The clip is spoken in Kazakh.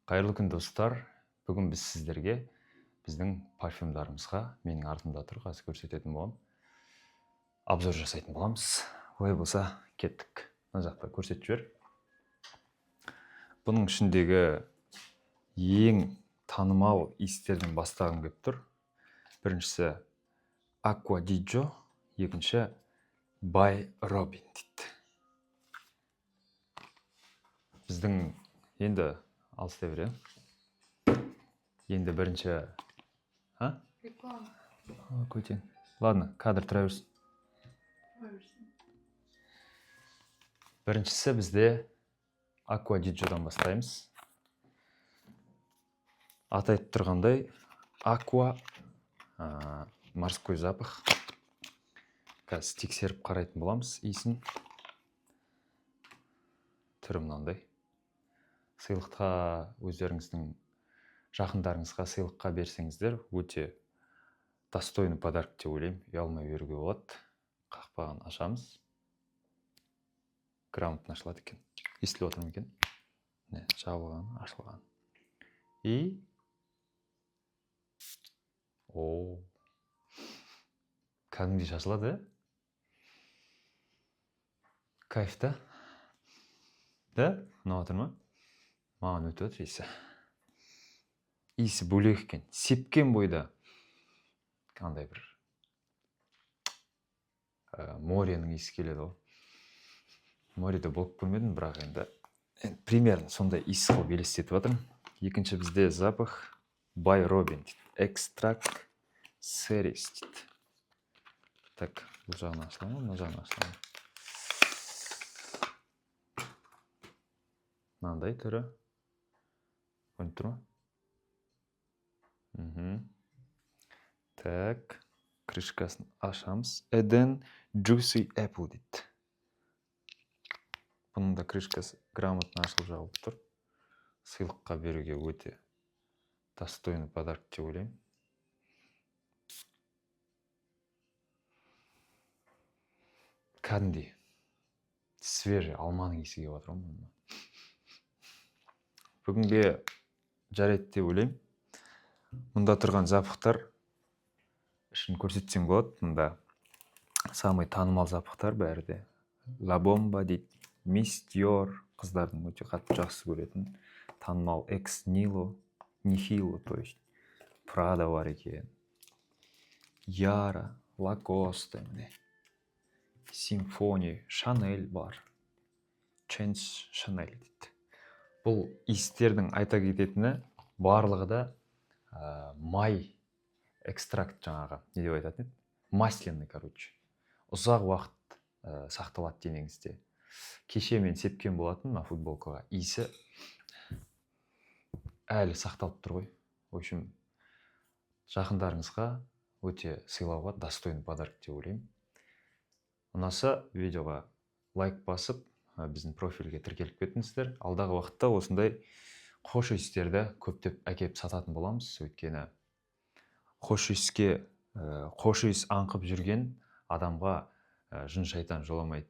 Қайырлы күн достар. Бүгін біз сіздерге біздің парфюмдарымызға, менің артымда тұр, қазір көрсететін боламын. Обзор жасайтын боламыз. Олай болса, кеттік. Мына жақта көрсетіп жібер. Бұның ішіндегі ең танымал иістерден бастағым келіп тұр. Біріншісі Acqua di Gio, екінші By Robin дейді. Біздің енді алыстай берем. Енді бірінші... Реклама. Көтен. Ладно, кадр тұра берсін. Біріншісі бізде Acqua di Gio'дан бастаймыз. Аты айтып тұрғандай, Aqua морской запах. Қазір тексеріп қарайтын боламыз иісін. Түрі мынандай. Сыйлыққа өздеріңіздің жақындарыңызға сыйлыққа берсеңіздер, өте достойный подарок деп ойлаймын. Ұялмай беруге болады. Қақпағын ашамыз. Грамотно ашылады екен. Естіліп отырмын екен. Жабылған, ашылған. И кәдімгідей шашылады, кайф та? Да? Ұнап отыр ма? Маған өтіп отыр иісі. Иісі бөлек екен. Сепкен бойда қандай бір моренің иісі келеді ғой. Мореде болып көрмедім, бірақ енді примерно сондай иіс қылып елестетіп жатырмын. Екінші бізде запах By Robin дейді. Extract Series дейді. Так, бұл жағын ашыламын, мына жағын ашыламын. Мынандай түрі. Көрініп тұр ма? Так, крышкасын ашамыз. Eden Juicy Apple дейді. Бұның да крышкасы грамотно ашылып жабылып тұр. Сыйлыққа беруге өте достойный подарок деп ойлаймын. Кәдімгідей свежий алманың иісі келіп отыр ғой. Бүгінге жарайды деп ойлаймын. Мұнда тұрған запахтар ішін көрсетсем болады. Мұнда самый танымал запахтар бәрі де. La Bomba дейді, Miss Dior, қыздардың өте қатты жақсы көретін. Танымал Ex Nihilo, то есть Prada бар екен. Yara, Lacoste, Symphony, Chanel бар. Change Chanel дейді. Бұл иістердің айта кететіні барлығы да май экстракт жаңағы. Не деп айтатын еді? Масляный, короче. Ұзақ уақыт сақталады денеңізде. Кеше мен сепкен болатын на футболкаға. Иісі әлі сақталып тұр ғой. В общем, жақындарыңызға өте сыйлауға достойный подарок деп ойлаймын. Ұнаса видеоға лайк басып, біздің профильге тіркеліп кетіңіздер. Алдағы уақытта осындай хош иістерді көптеп әкеліп сататын боламыз. Өйткені хош иіс аңқып жүрген адамға жын шайтан жоламайды.